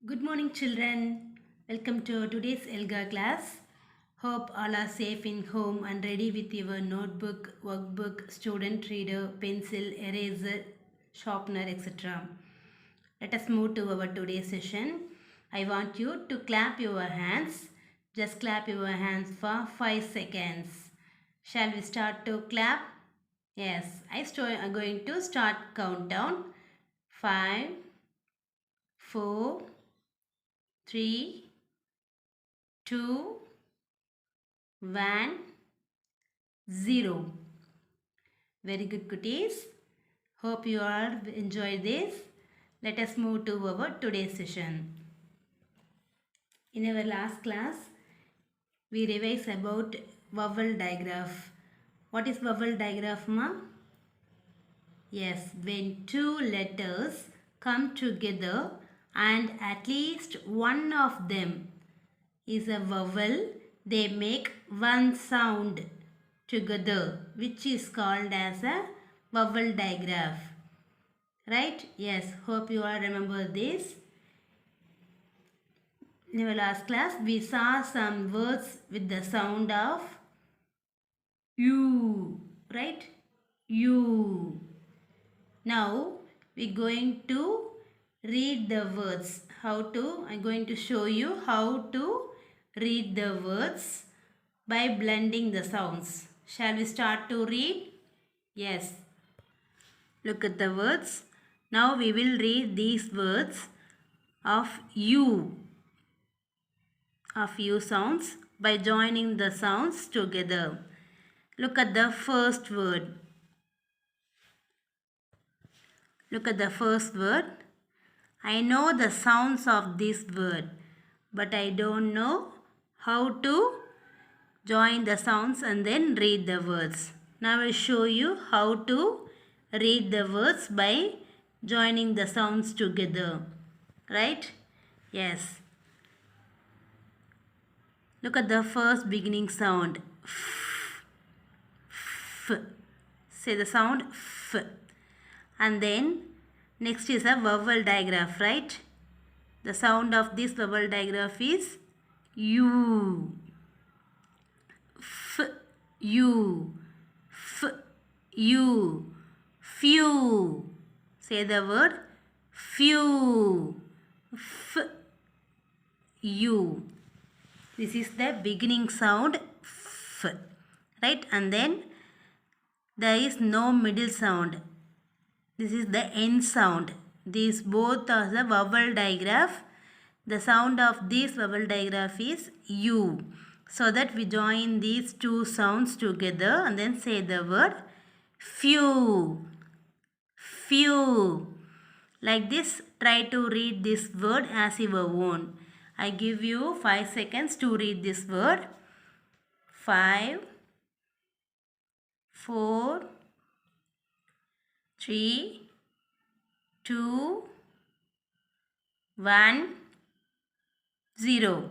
Good morning, children. Welcome to today's Elga class. Hope all are safe in home and ready with your notebook, workbook, student reader, pencil, eraser, sharpener, etc. Let us move to our today's session. I want you to clap your hands. Just clap your hands for 5 seconds. Shall we start to clap? Yes, I'm going to start countdown. 5, 4, 3, 2, 1, 0. Very good, cuties. Hope you all enjoyed this. Let us move to our today's session. In our last class, we revised about vowel digraph. What is vowel digraph, ma? Yes, when two letters come together and at least one of them is a vowel, they make one sound together, which is called as a vowel digraph. Right? Yes, hope you all remember this. In our last class, we saw some words with the sound of U. Right? U. Now, we're going to read the words. I'm going to show you how to read the words by blending the sounds. Shall we start to read? Yes. Look at the words. Now we will read these words of U sounds by joining the sounds together. Look at the first word. Look at the first word. I know the sounds of this word, but I don't know how to join the sounds and then read the words. Now I will show you how to read the words by joining the sounds together. Right? Yes. Look at the first beginning sound. F. Say the sound F. And then next is a vowel digraph, right? The sound of this vowel digraph is U. F, U. F, U. Few. Say the word few. F, U. This is the beginning sound F. Right? And then there is no middle sound. This is the end sound. These both are the vowel digraph. The sound of this vowel digraph is U. So that we join these two sounds together and then say the word few. Few. Like this, try to read this word as your own. I give you 5 seconds to read this word. 5, 4, 3, 2, 1, 0.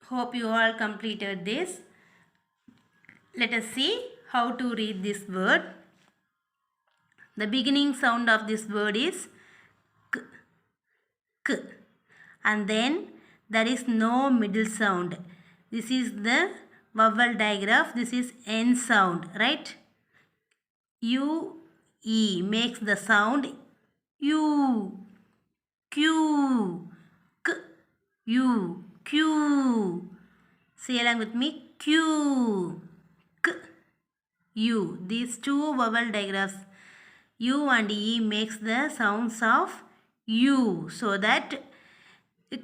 Hope you all completed this. Let us see how to read this word. The beginning sound of this word is k, k. And then there is no middle sound. This is the vowel digraph. This is N sound, right? U, E makes the sound U. Q, K, U, Q. Say along with me, Q, K, U. These two vowel digraphs, U and E makes the sounds of U. So that K,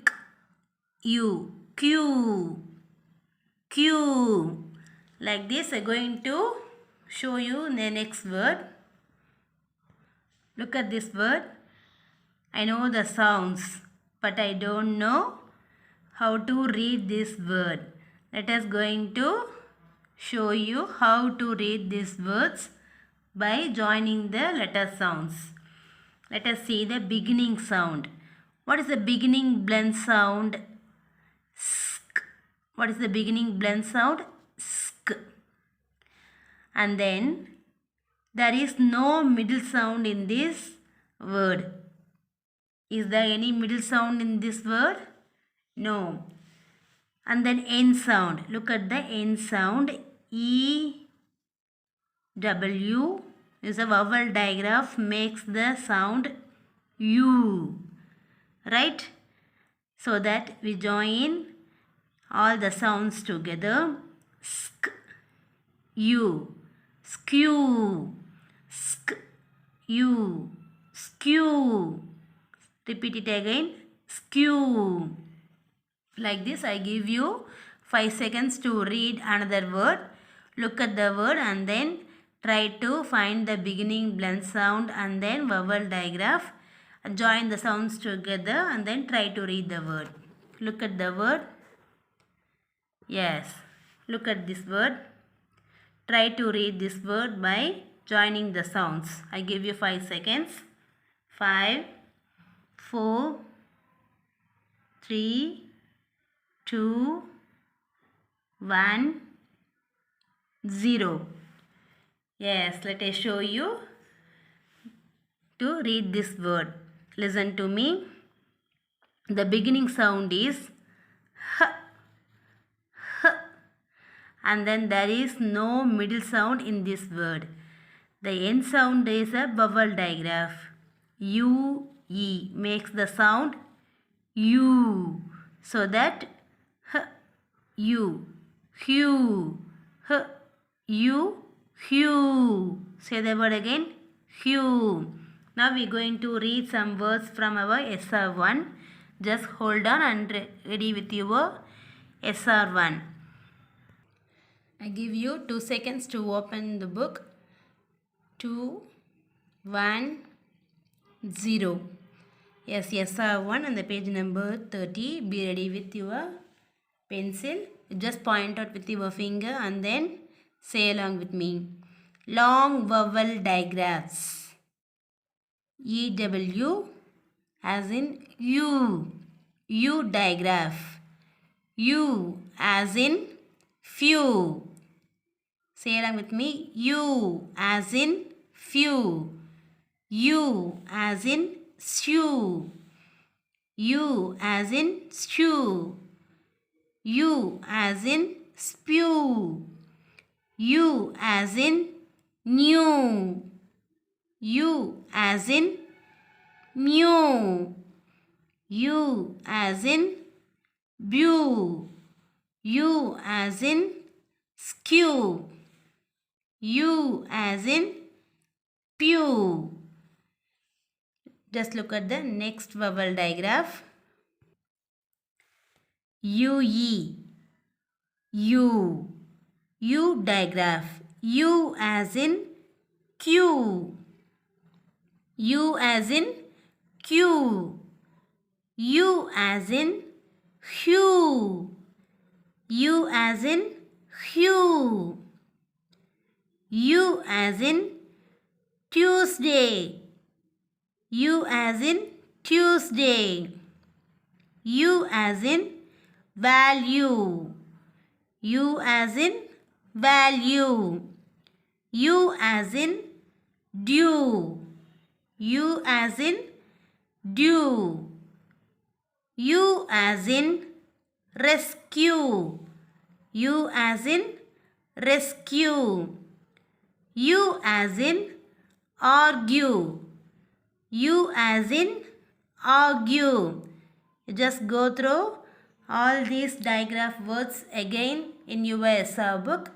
U, Q, Q. Like this, I'm going to show you the next word. Look at this word. I know the sounds, but I don't know how to read this word. Let us going to show you how to read these words by joining the letter sounds. Let us see the beginning sound. What is the beginning blend sound? Sk. What is the beginning blend sound? Sk. And then there is no middle sound in this word. Is there any middle sound in this word? No. And then N sound. Look at the N sound. E, W is a vowel digraph, makes the sound U. Right? So that we join all the sounds together. Sk, U, skew, sk, U, skew. Repeat it again. Skew. Like this, I give you 5 seconds to read another word. Look at the word and then try to find the beginning blend sound and then vowel digraph. Join the sounds together and then try to read the word. Look at the word. Yes. Look at this word. Try to read this word by joining the sounds. I give you 5 seconds. 5, 4, 3, 2, 1, 0. Yes, let us show you to read this word. Listen to me. The beginning sound is H, H, and then there is no middle sound in this word. The end sound is a vowel digraph. U, E makes the sound U. So that H, U, hue, H, U, hue. Say the word again. Hue. Now we are going to read some words from our SR1. Just hold on and ready with your SR1. I give you 2 seconds to open the book. 2, 1, 0. Yes, SR1 on the page number 30. Be ready with your pencil. Just point out with your finger and then say along with me. Long vowel digraphs. EW as in U. U digraph. U as in few. Say along with me. U as in few. U as in stew. U as in stew. U as in spew. U as in new. U as in mew. U as in bew. U as in skew. U as in pew. Just look at the next vowel digraph. UE. U. U digraph. U as in Q. U as in Q. U as in hue. U as in hue. U as in Tuesday. U as in Tuesday. U as in value. U as in value. U as in dew. U as in dew. U as in rescue. U as in rescue. U as in argue. U as in argue. Just go through all these digraph words again in your SR book.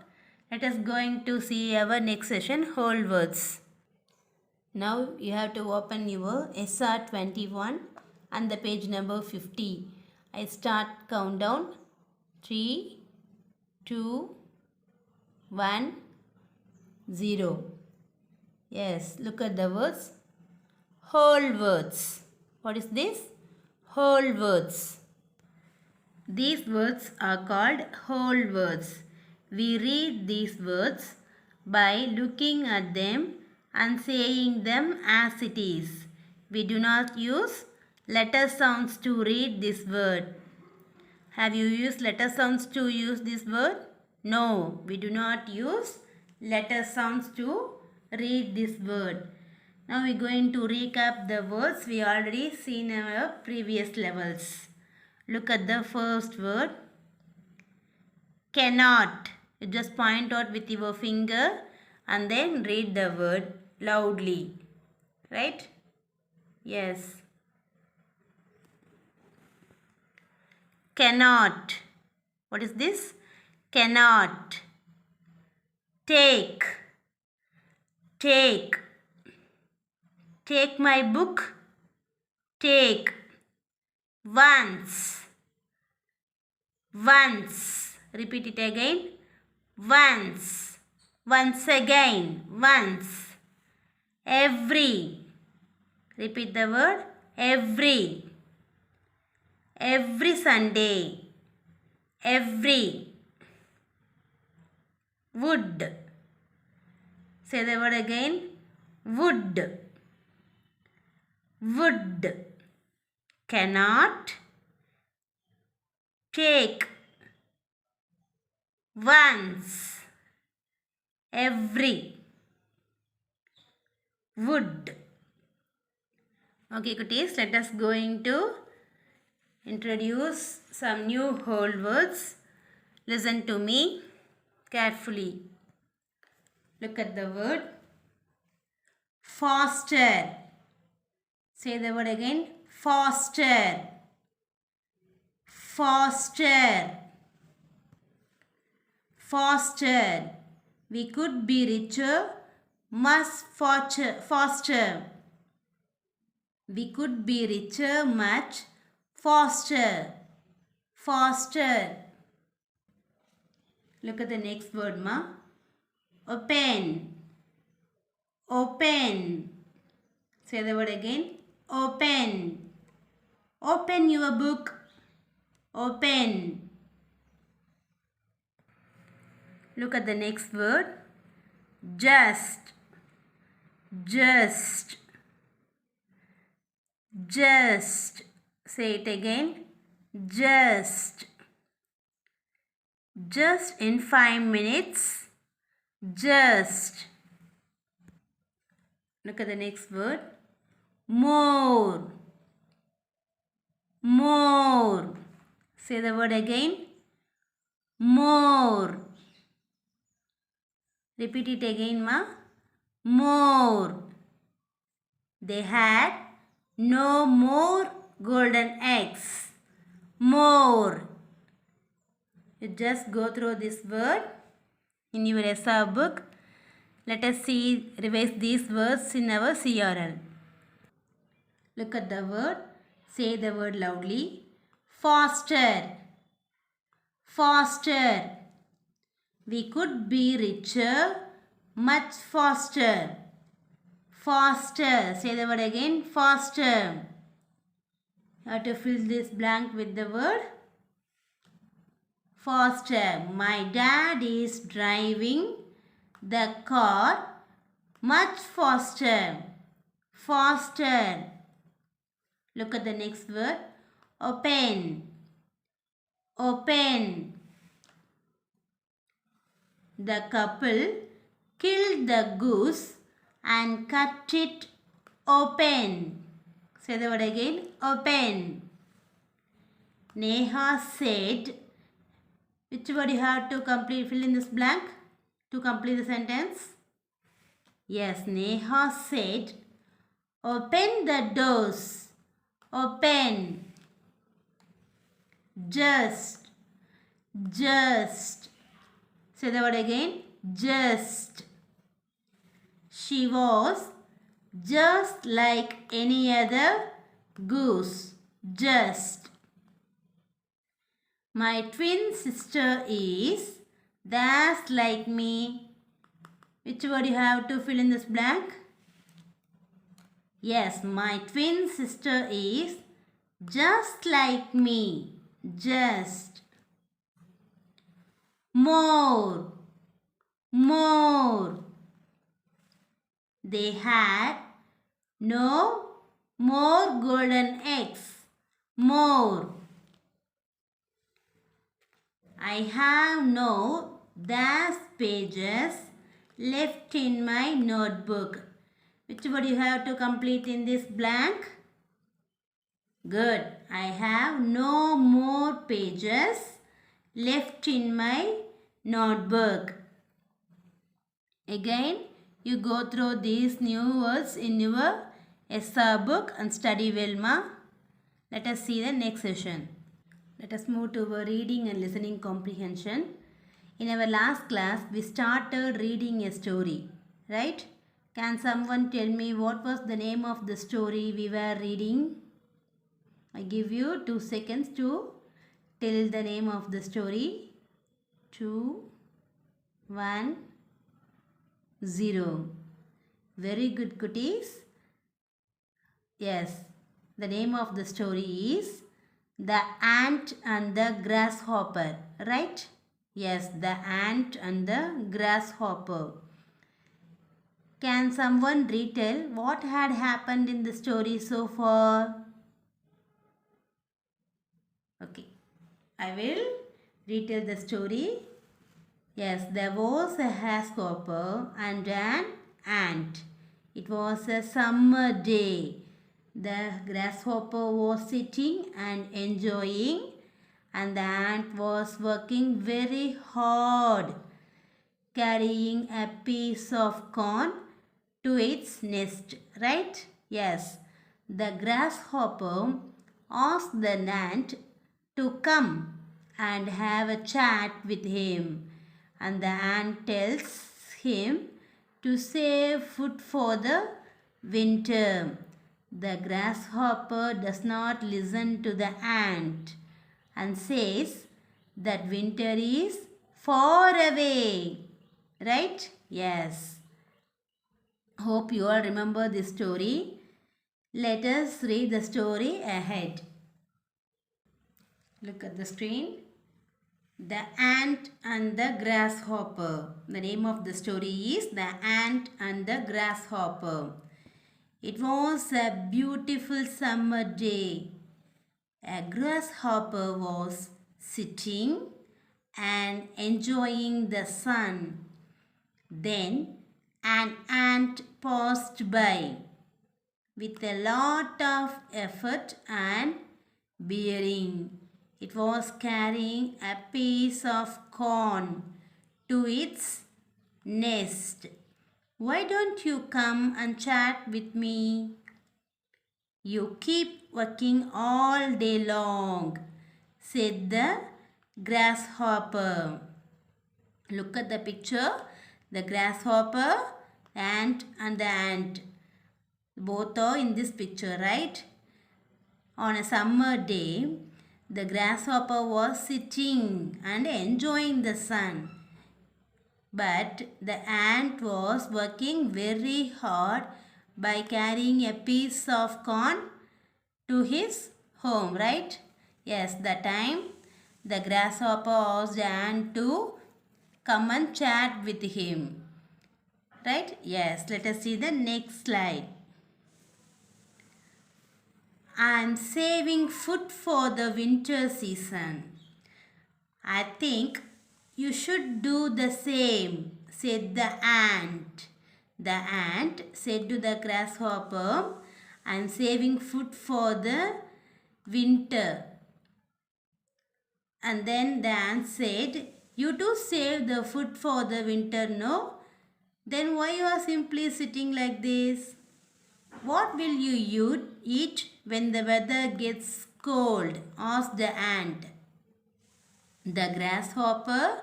Let us going to see our next session, whole words. Now you have to open your SR21 and the page number 50. I start countdown. 3, 2, 1, 0. Yes, look at the words. Whole words. What is this? Whole words. These words are called whole words. We read these words by looking at them and saying them as it is. We do not use letter sounds to read this word. Have you used letter sounds to use this word? No, we do not use letter sounds to read this word. Now we're going to recap the words we already seen in our previous levels. Look at the first word. Cannot. You just point out with your finger and then read the word loudly. Right? Yes. Cannot. What is this? Cannot. Take. Take. Take my book. Take. Once. Once. Repeat it again. Once. Once again. Once. Every. Repeat the word. Every. Every Sunday. Every. Would. Say the word again. Would. Would. Cannot. Take. Once. Every. Would. Okay, cuties, let us going to introduce some new whole words. Listen to me carefully. Look at the word foster. Say the word again. Foster. Foster. Foster. We could be richer, must foster. We could be richer, much foster. Foster. Look at the next word, ma. Open. Open. Say the word again. Open. Open your book. Open. Look at the next word. Just. Just. Just. Say it again. Just. Just in 5 minutes. Just. Look at the next word. More. More. Say the word again. More. Repeat it again, ma. More. They had no more golden eggs. More. You just go through this word in your essay book. Let us revise these words in our CRL. Look at the word. Say the word loudly. Foster. Foster. We could be richer, much faster. Faster. Say the word again. Faster. You have to fill this blank with the word faster. My dad is driving the car much faster. Faster. Look at the next word. Open. Open. The couple killed the goose and cut it open. Say the word again. Open. Neha said, which word you have to complete, fill in this blank to complete the sentence? Yes, Neha said, open the doors. Open. Just. Just. Say the word again. Just. She was just like any other goose. Just. My twin sister is just like me. Which word you have to fill in this blank? Yes, my twin sister is just like me. Just. More. More. They had no more golden eggs. More. I have no dash pages left in my notebook. Which word you have to complete in this blank? Good. I have no more pages left in my notebook. Again, you go through these new words in your ESSA book and study well, ma. Let us see the next session. Let us move to our reading and listening comprehension. In our last class, we started reading a story, right? Can someone tell me what was the name of the story we were reading? I give you 2 seconds to tell the name of the story. 2, 1, 0. Very good, cuties. Yes, the name of the story is The Ant and the Grasshopper, right? Yes, The Ant and the Grasshopper. Can someone retell what had happened in the story so far? Okay, I will retell the story. Yes, there was a grasshopper and an ant. It was a summer day. The grasshopper was sitting and enjoying, and the ant was working very hard, carrying a piece of corn to its nest, right? Yes, the grasshopper asked the ant to come and have a chat with him, and the ant tells him to save food for the winter. The grasshopper does not listen to the ant and says that winter is far away. Right? Yes. Hope you all remember this story. Let us read the story ahead. Look at the screen. The Ant and the Grasshopper. The name of the story is The Ant and the Grasshopper. It was a beautiful summer day. A grasshopper was sitting and enjoying the sun. Then an ant passed by with a lot of effort and bearing. It was carrying a piece of corn to its nest. Why don't you come and chat with me? You keep working all day long, said the grasshopper. Look at the picture. The grasshopper, ant and the ant. Both are in this picture, right? On a summer day, the grasshopper was sitting and enjoying the sun. But the ant was working very hard by carrying a piece of corn to his home, right? Yes, that time the grasshopper asked the ant to come and chat with him. Right? Yes, let us see the next slide. I am saving food for the winter season. I think you should do the same, said the ant. The ant said to the grasshopper, I am saving food for the winter. And then the ant said, you too save the food for the winter, no? Then why you are simply sitting like this? What will you eat when the weather gets cold? Asked the ant. The grasshopper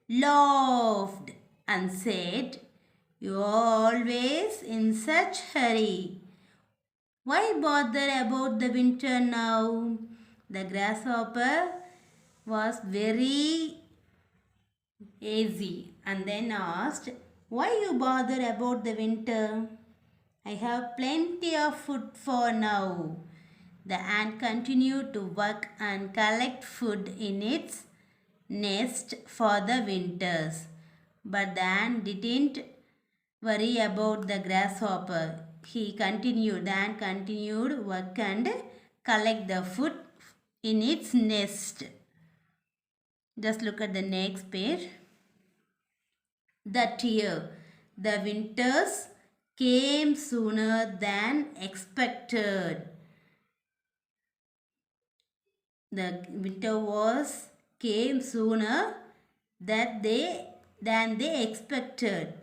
laughed and said, you are always in such hurry. Why bother about the winter now? The grasshopper was very easy and then asked, why you bother about the winter? I have plenty of food for now. The ant continued to work and collect food in its nest for the winters. But the ant didn't worry about the grasshopper. The ant continued work and collect the food in its nest. Just look at the next page. That year, the winters came sooner than expected. The winter was came sooner than they expected.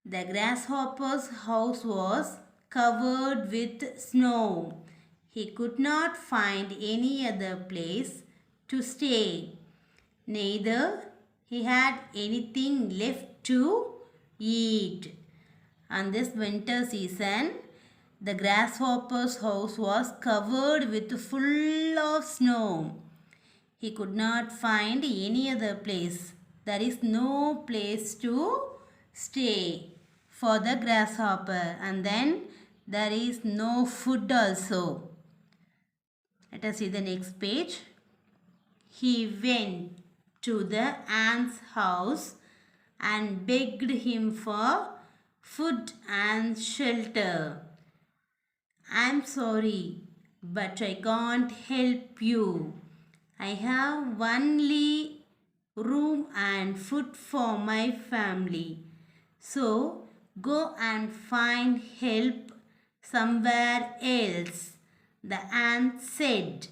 The grasshopper's house was covered with snow. He could not find any other place to stay. Neither he had anything left to eat. On this winter season, the grasshopper's house was covered with full of snow. He could not find any other place. There is no place to stay for the grasshopper, and then there is no food also. Let us see the next page. He went to the ant's house and begged him for food and shelter. I'm sorry, but I can't help you. I have only room and food for my family. So go and find help somewhere else, the ant said.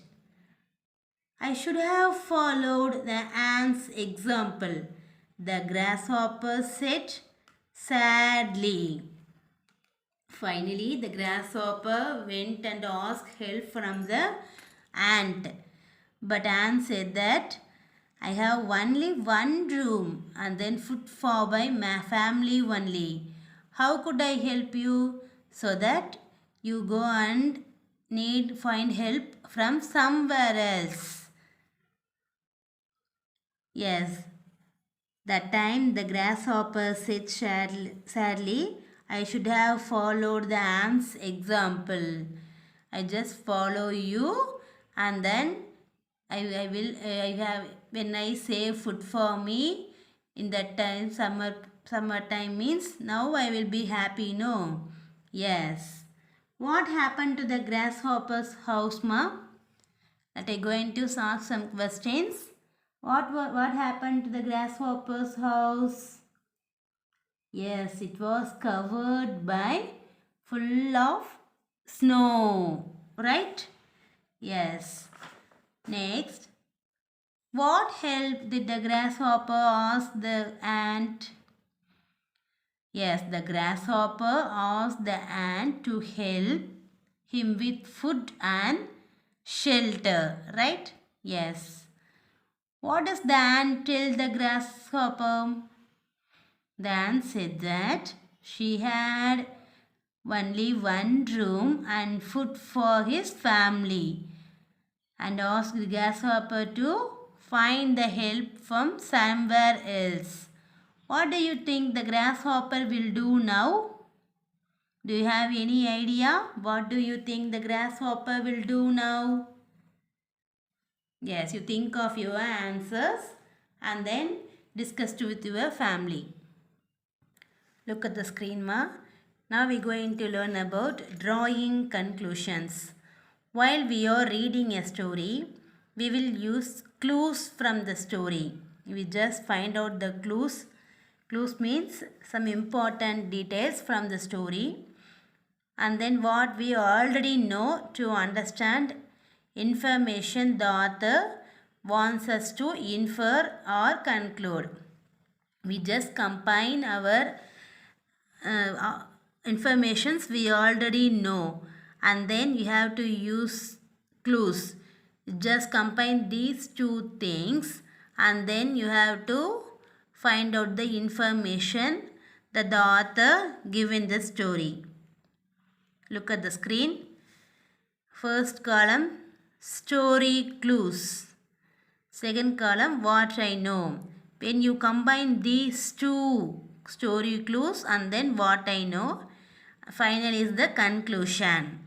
I should have followed the ant's example, the grasshopper said sadly. Finally, the grasshopper went and asked help from the ant. But ant said that I have only one room and then food for my family only. How could I help you? So that you go and find help from somewhere else. Yes, that time the grasshopper said sadly, I should have followed the ant's example. I just follow you, and then I have, when I save food for me in that time, summer time means now I will be happy, no? Yes. What happened to the grasshopper's house, ma? That I going to ask some questions. What happened to the grasshopper's house? Yes, it was covered by full of snow, right? Yes. Next, what help did the grasshopper ask the ant? Yes, the grasshopper asked the ant to help him with food and shelter, right? Yes. What does the ant tell the grasshopper? The ant said that she had only one room and food for his family, and asked the grasshopper to find the help from somewhere else. What do you think the grasshopper will do now? Do you have any idea? What do you think the grasshopper will do now? Yes, you think of your answers and then discuss with your family. Look at the screen, ma. Now we are going to learn about drawing conclusions. While we are reading a story, we will use clues from the story. We just find out the clues. Clues means some important details from the story. And then what we already know to understand information the author wants us to infer or conclude. We just combine our informations we already know, and then you have to use clues. Just combine these two things and then you have to find out the information that the author given the story. Look at the screen. First column, story clues. Second column, what I know. When you combine these two story clues and then what I know, final is the conclusion.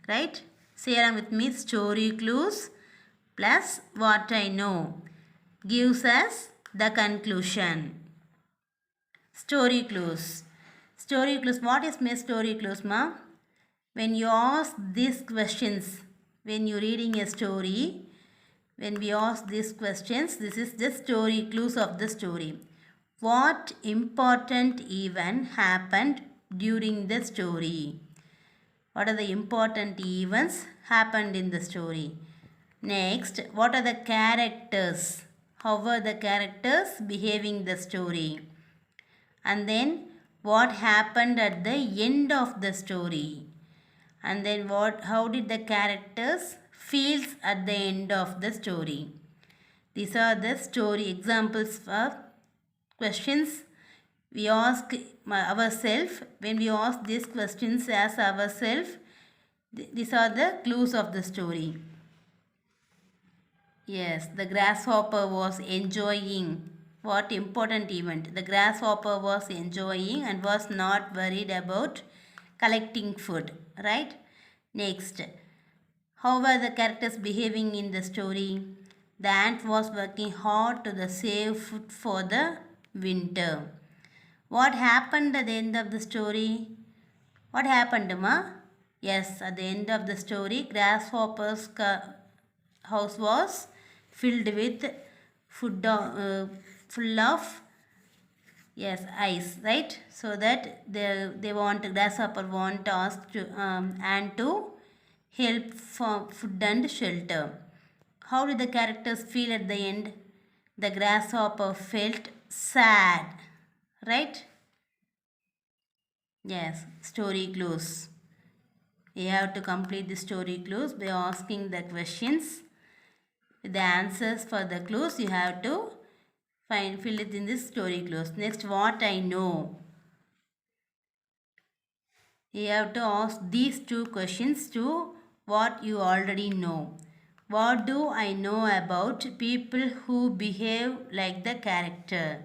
Right? Say along with me, story clues plus what I know gives us the conclusion. Story clues. Story clues. What is my story clues, ma? When you ask these questions, when you're reading a story, when we ask these questions, this is the story clues of the story. What important event happened during the story? What are the important events happened in the story? Next, what are the characters? How were the characters behaving the story? And then what happened at the end of the story? And then how did the characters feels at the end of the story? These are the story examples of questions we ask ourselves. When we ask these questions as ourselves, these are the clues of the story. Yes, the grasshopper was enjoying. What important event? The grasshopper was enjoying and was not worried about collecting food, right? Next, how were the characters behaving in the story? The ant was working hard to save food for the winter. What happened at the end of the story? What happened, Ma? Yes, at the end of the story, grasshopper's house was filled with food, full of ice, right? So that they want grasshopper want us to and to help for food and shelter. How did the characters feel at the end? The grasshopper felt sad, right? Yes, story clues. You have to complete the story clues by asking the questions. With the answers for the clues, you have to fill it in this story clues. Next, what I know. You have to ask these two questions to what you already know. What do I know about people who behave like the character?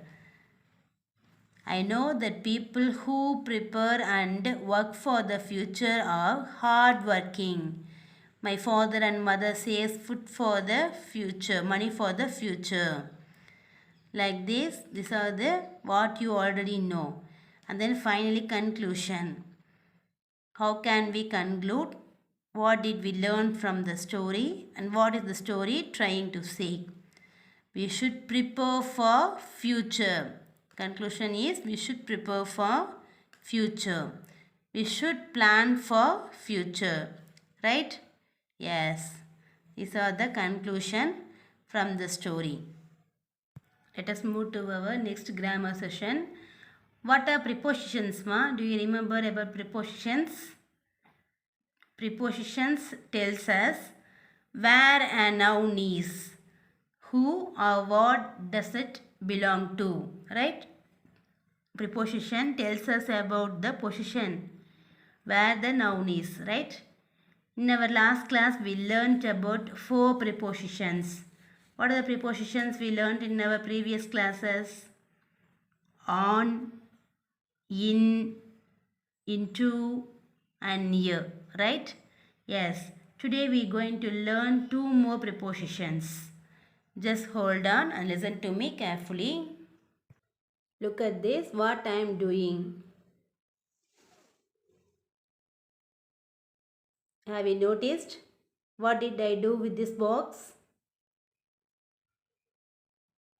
I know that people who prepare and work for the future are hardworking. My father and mother says food for the future, money for the future. Like this, these are the what you already know. And then finally conclusion. How can we conclude? What did we learn from the story and what is the story trying to say? We should prepare for future. Conclusion is we should prepare for future. We should plan for future. Right? Yes. These are the conclusion from the story. Let us move to our next grammar session. What are prepositions, ma? Do you remember about prepositions? Prepositions tells us where a noun is, who or what does it belong to, right? Preposition tells us about the position where the noun is, right? In our last class, we learnt about 4 prepositions. What are the prepositions we learnt in our previous classes? On, in, into, and near, right? Yes. Today we are going to learn 2 more prepositions. Just hold on and listen to me carefully. Look at this, what I am doing. Have you noticed? What did I do with this box?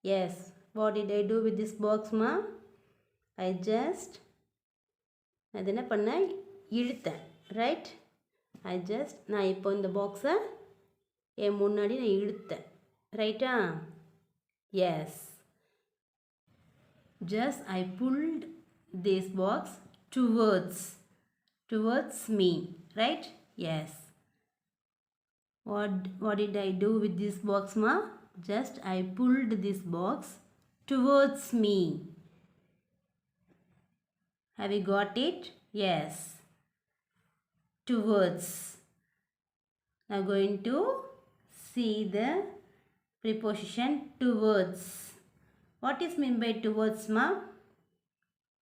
Yes, what did I do with this box, ma? I just அது என்ன பண்ணேன் இழுத்தேன், right? நான் இப்போ இந்த பாக்ஸை என் முன்னாடி நான் இழுத்தேன், ரைட்டா? Yes, just I pulled this box towards me, right? Yes. What did I do with this box, ma? Just I pulled this box towards me. Have you got it? Yes. Towards. Now going to see the preposition towards. What is meant by towards, ma?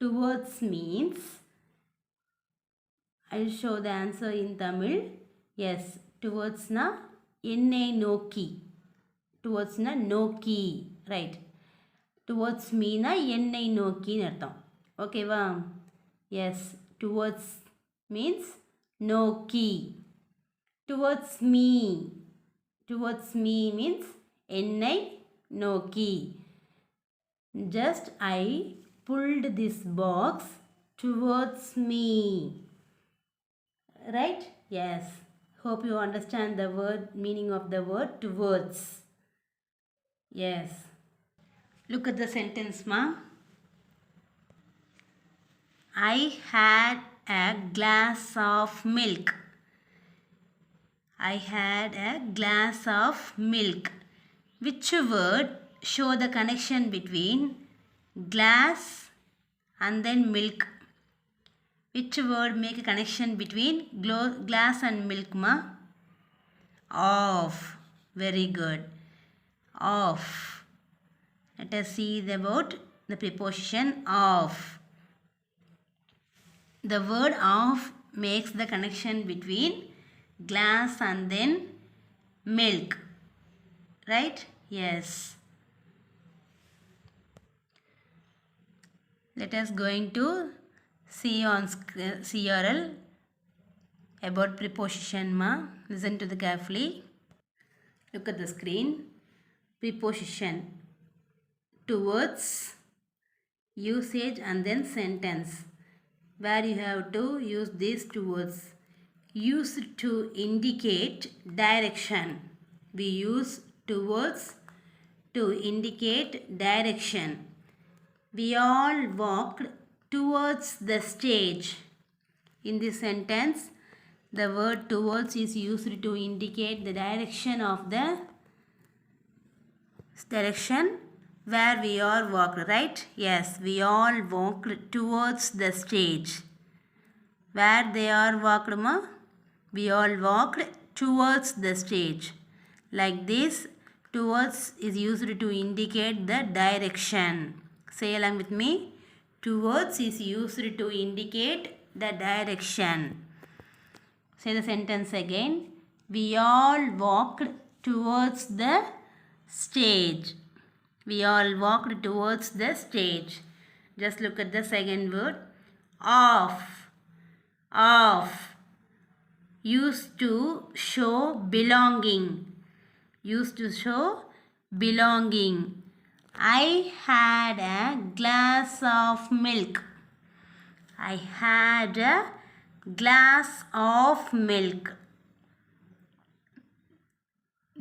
Towards means, I will show the answer in Tamil. Yes, towards na ennai nokki. Towards na nokki, right? Towards me na ennai nokki nartham. Okay va? Yes, towards means nokki. Towards me. Towards me means ennai nokki. Just I pulled this box towards me. Right? Yes. Hope you understand the word meaning of the word towards. Yes. Look at the sentence, ma. I had a glass of milk. I had a glass of milk. Which word show the connection between glass and then milk? Which word make a connection between glass and milk, ma? Of. Very good. Of. Let us see about the preposition of. The word of makes the connection between glass and then milk. Right? Yes. Let us going to see on CRL about preposition, ma. Listen to the carefully. Look at the screen. Preposition. Towards, usage and then sentence. Where you have to use these towards. Used to indicate direction. We use towards to indicate direction. We all walked towards the stage. In this sentence, the word towards is used to indicate the direction of the direction where we are walked, right? Yes, we all walked towards the stage. Where they are walked, ma? We all walked towards the stage. Like this, towards is used to indicate the direction. Say along with me. Towards is used to indicate the direction. Say the sentence again. We all walked towards the stage. We all walked towards the stage. Just look at the second word. Off. Off. Used to show belonging. Used to show belonging. I had a glass of milk. I had a glass of milk.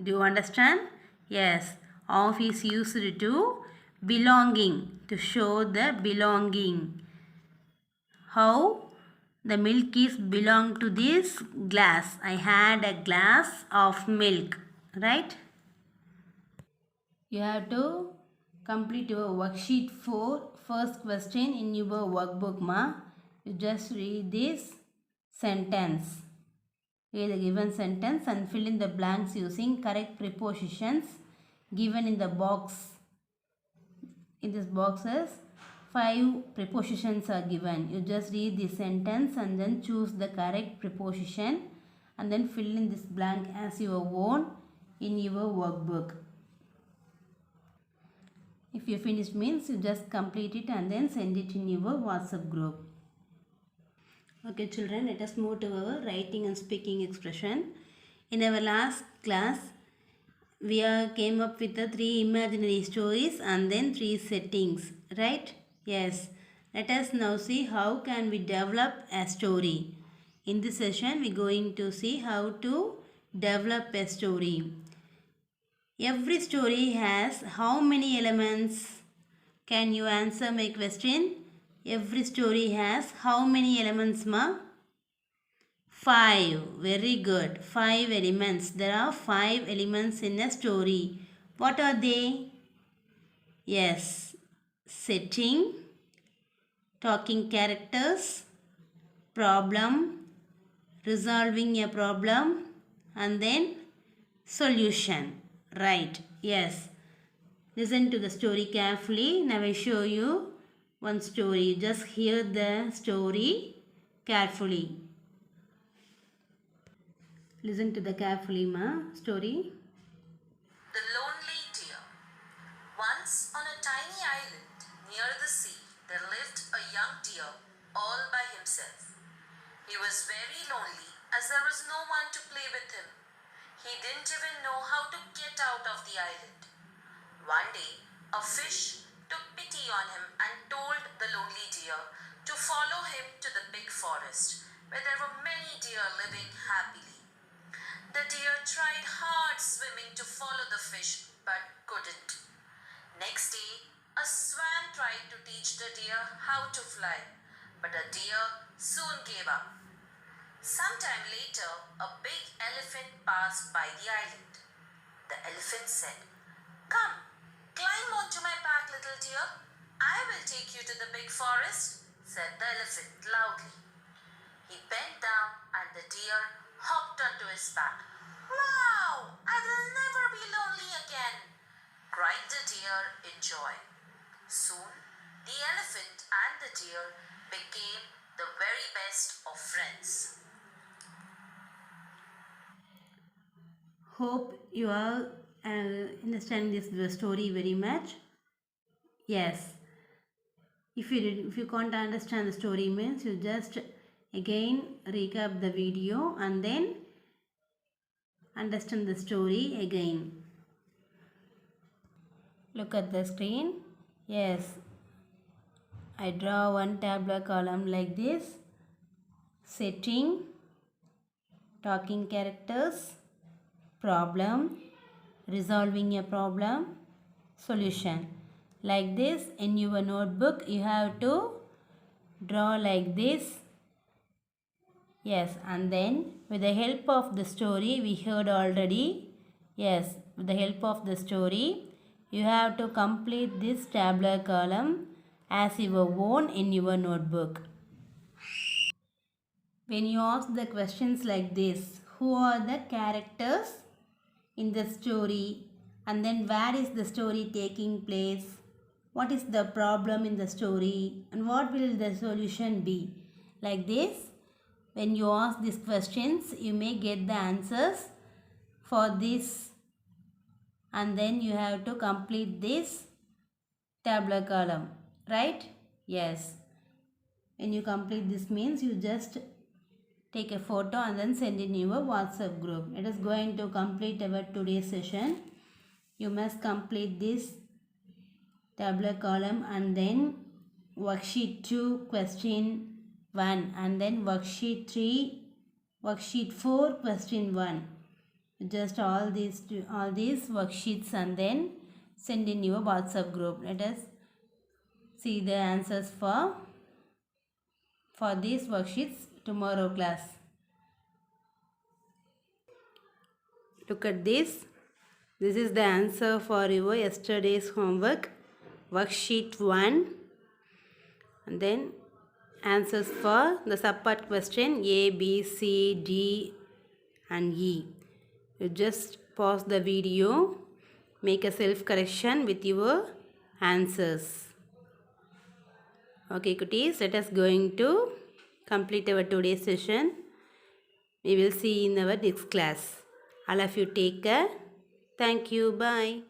Do you understand? Yes. Of is used to belonging, to show the belonging. How? The milk is belong to this glass. I had a glass of milk. Right? You have to complete your worksheet 4 first question in your workbook, ma. You just read this sentence. Read the given sentence and fill in the blanks using correct prepositions given in the box. In these boxes, 5 prepositions are given. You just read the sentence and then choose the correct preposition and then fill in this blank as your own in your workbook. If you finish means you just complete it and then send it in your WhatsApp group. Okay children, let us move to our writing and speaking expression. In our last class, we came up with the 3 imaginary stories and then 3 settings, right? Yes. Let us now see how can we develop a story. In this session, we are going to see how to develop a story. Every story has how many elements? Can you answer my question? Every story has how many elements, ma? 5. Very good. 5 elements. There are 5 elements in a story. What are they? Yes. Setting, talking characters, problem, resolving a problem, and then solution. Right. Yes. Listen to the story carefully. Now I show you one story. Just hear the story carefully. Listen to the carefully, ma. Story. The Lonely Deer. Once on a tiny island near the sea, there lived a young deer all by himself. He was very lonely as there was no one to play with him. He didn't even know how to get out of the island. One day, a fish took pity on him and told the lonely deer to follow him to the big forest where there were many deer living happily. The deer tried hard swimming to follow the fish but couldn't. Next day, a swan tried to teach the deer how to fly, but the deer soon gave up. Sometime later, a big elephant passed by the island. The elephant said, "Come, climb onto my back, little deer. I will take you to the big forest," said the elephant loudly. He bent down and the deer hopped onto his back. "Wow! I will never be lonely again," cried the deer in joy. Soon, the elephant and the deer became the very best of friends. Hope you all understand this story very much. Yes. If you can't understand the story means you just again recap the video and then understand the story again. Look at the screen. Yes. I draw one tabular column like this. Setting, talking characters, problem, resolving a problem, solution. Like this in your notebook you have to draw like this. Yes, and then with the help of the story we heard already. Yes, with the help of the story you have to complete this tabular column as your own in your notebook. When you ask the questions like this, who are the characters in the story, and then where is the story taking place, what is the problem in the story, and what will the solution be? Like this, when you ask these questions, you may get the answers for this, and then you have to complete this tabular column, right? Yes. When you complete this means you just take a photo and then send in your WhatsApp group. It is going to complete our today's session. You must complete this tabular column and then worksheet 2 question 1 and then worksheet 3 worksheet 4 question 1. Just all these worksheets and then send in your WhatsApp group. Let us see the answers for these worksheets tomorrow class. Look at this. This is the answer for your yesterday's homework. Worksheet 1. And then answers for the subpart question A, B, C, D and E. You just pause the video. Make a self-correction with your answers. Okay, cuties, let us going to complete our today's session. We will see in our next class. All of you take care. Thank you. Bye.